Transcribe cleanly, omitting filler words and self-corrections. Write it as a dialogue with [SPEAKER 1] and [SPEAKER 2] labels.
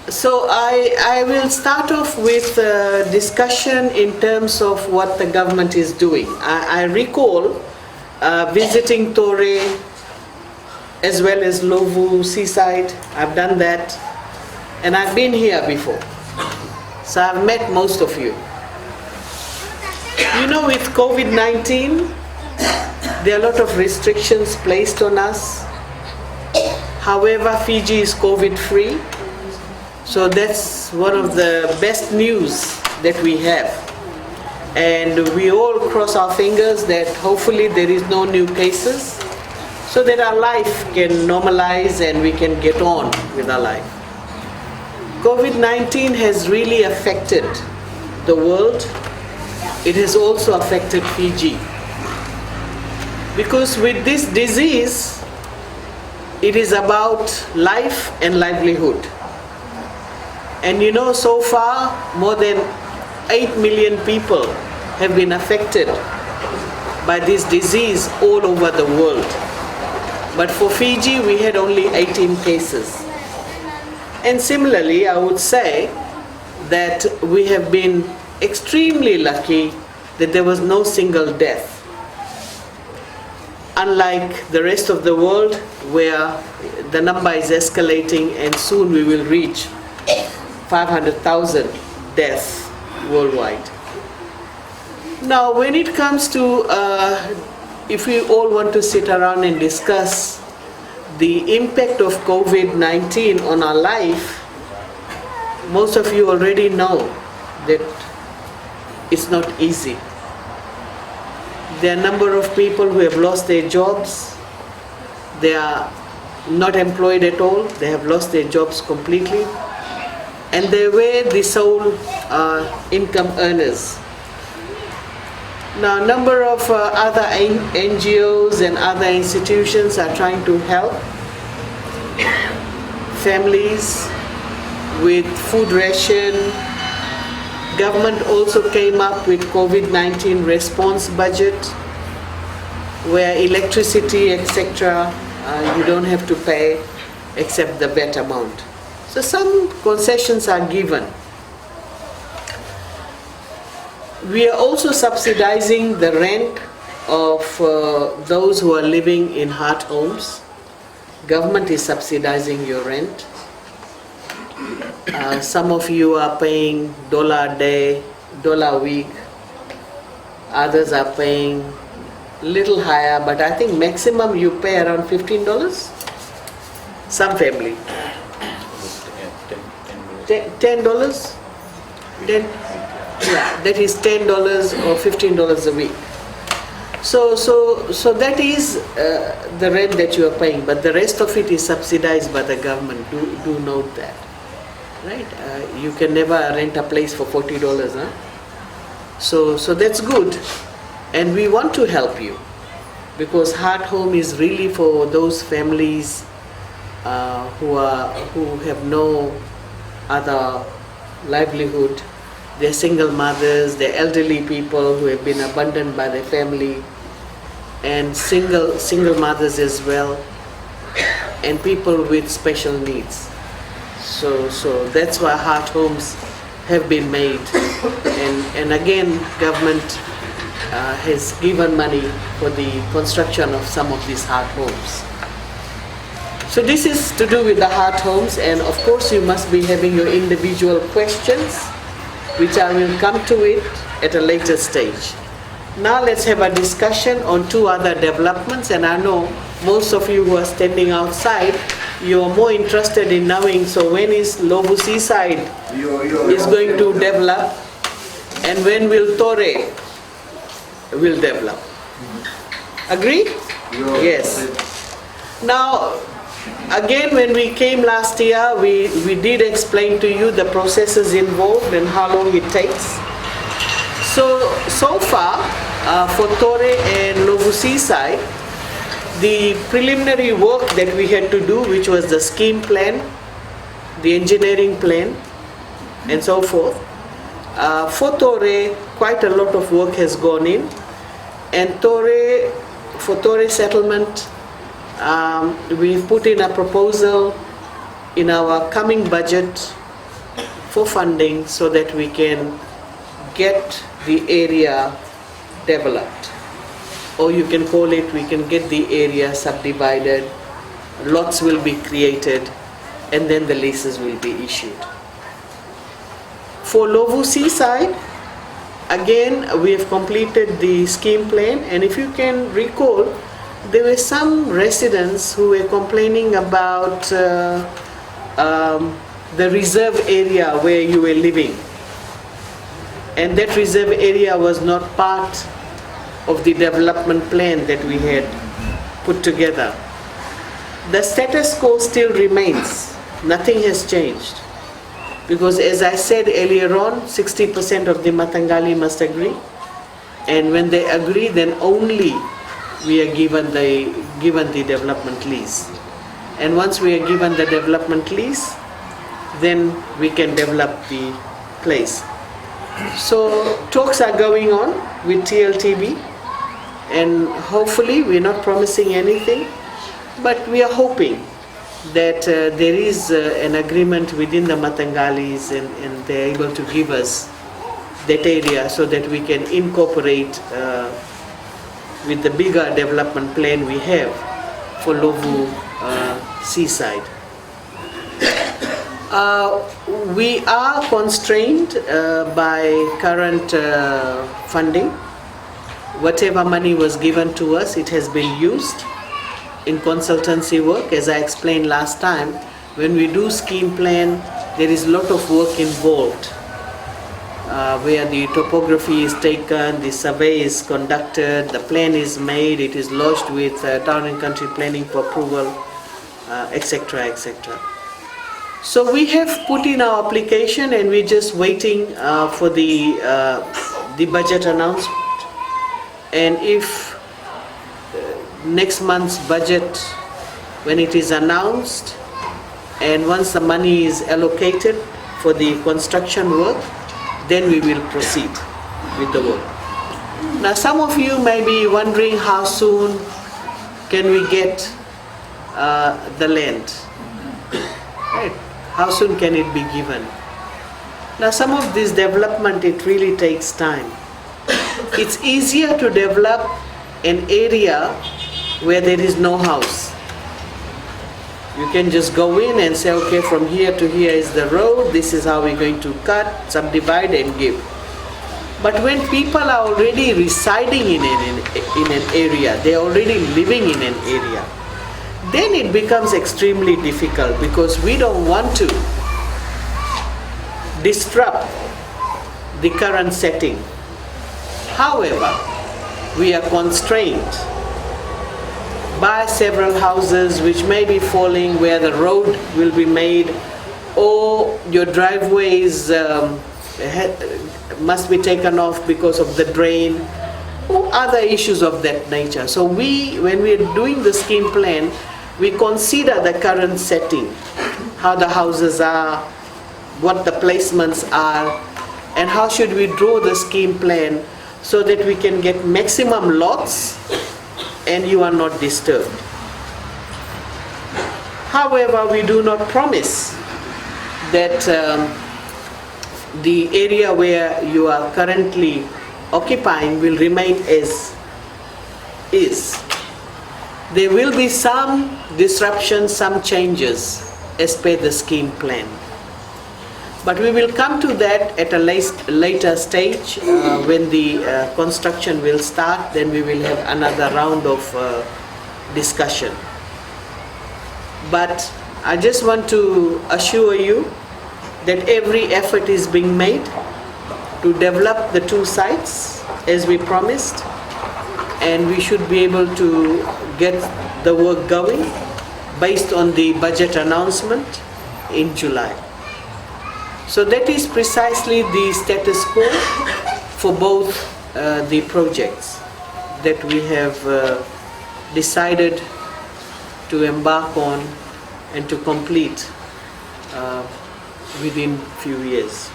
[SPEAKER 1] So I will start off with a discussion in terms of what the government is doing. I recall visiting Torre as well as Lovu seaside. I've done that, and I've been here before. So I've met most of you. You know, with COVID-19, there are a lot of restrictions placed on us. However, Fiji is COVID-free. So that's one of the best news that we have. And we all cross our fingers that hopefully there is no new cases so that our life can normalize and we can get on with our life. COVID-19 has really affected the world. It has also affected Fiji. Because with this disease, it is about life and livelihood. And you know, so far, more than 8 million people have been affected by this disease all over the world. But for Fiji, we had only 18 cases. And similarly, I would say that we have been extremely lucky that there was no single death. Unlike the rest of the world, where the number is escalating and soon we will reach 500,000 deaths worldwide. Now, when it comes to, if we all want to sit around and discuss the impact of COVID-19 on our life, most of you already know that it's not easy. There are a number of people who have lost their jobs. They are not employed at all. They have lost their jobs completely. And they were the sole income earners. Now, a number of other NGOs and other institutions are trying to help families with food ration. Government also came up with COVID-19 response budget, where electricity, etc., you don't have to pay except the VAT amount. So some concessions are given. We are also subsidizing the rent of those who are living in heart homes. Government is subsidizing your rent. Some of you are paying $1 a day, $1 a week. Others are paying a little higher, but I think maximum you pay around $15. Some family. $10? Then, yeah, that is $10 or $15 a week. So that is the rent that you are paying, but the rest of it is subsidized by the government. Do note that, right? You can never rent a place for $40, huh? So that's good, and we want to help you, because Heart Home is really for those families who have no other livelihood. They're single mothers, they're elderly people who have been abandoned by their family, and single mothers as well, and people with special needs. So that's why heart homes have been made, and again, government has given money for the construction of some of these heart homes. So this is to do with the heart homes, and of course you must be having your individual questions, which I will come to it at a later stage. Now let's have a discussion on two other developments, and I know most of you who are standing outside, you are more interested in knowing, so when is Lovu Seaside is going to develop, and when will Torre will develop? Agree? Yes. Now, again, when we came last year, we did explain to you the processes involved and how long it takes. So far, for Torre and Lovu Seaside, the preliminary work that we had to do, which was the scheme plan, the engineering plan, and so forth. For Torre, quite a lot of work has gone in, and for Torre settlement, we've put in a proposal in our coming budget for funding so that we can get the area developed. Or you can call it, we can get the area subdivided, lots will be created, and then the leases will be issued. For Lovu Seaside, again, we have completed the scheme plan, and if you can recall, there were some residents who were complaining about the reserve area where you were living. And that reserve area was not part of the development plan that we had put together. The status quo still remains. Nothing has changed. Because as I said earlier on, 60% of the Matangali must agree. And when they agree, then only we are given the development lease. And once we are given the development lease, then we can develop the place. So talks are going on with TLTB, and hopefully we're not promising anything, but we are hoping that there is an agreement within the Matangalis, and they're able to give us that area so that we can incorporate with the bigger development plan we have for Lovu Seaside. We are constrained by current funding. Whatever money was given to us, it has been used in consultancy work. As I explained last time, when we do scheme plan, there is a lot of work involved, where the topography is taken, the survey is conducted, the plan is made, it is lodged with Town and Country Planning for approval, etc., etc. So we have put in our application, and we're just waiting for the budget announcement. And if next month's budget, when it is announced, and once the money is allocated for the construction work, then we will proceed with the work. Now, some of you may be wondering how soon can we get the land, right? How soon can it be given? Now, some of this development, it really takes time. It's easier to develop an area where there is no house. You can just go in and say, okay, from here to here is the road, this is how we're going to cut, subdivide and give. But when people are already residing in an area, they're already living in an area, then it becomes extremely difficult, because we don't want to disrupt the current setting. However, we are constrained by several houses which may be falling where the road will be made, or your driveways must be taken off because of the drain, or other issues of that nature. So when we are doing the scheme plan, we consider the current setting, how the houses are, what the placements are, and how should we draw the scheme plan so that we can get maximum lots and you are not disturbed. However, we do not promise that the area where you are currently occupying will remain as is. There will be some disruptions, some changes as per the scheme plan. But we will come to that at a later stage when the construction will start. Then we will have another round of discussion. But I just want to assure you that every effort is being made to develop the two sites as we promised, and we should be able to get the work going based on the budget announcement in July. So that is precisely the status quo for both the projects that we have decided to embark on and to complete within few years.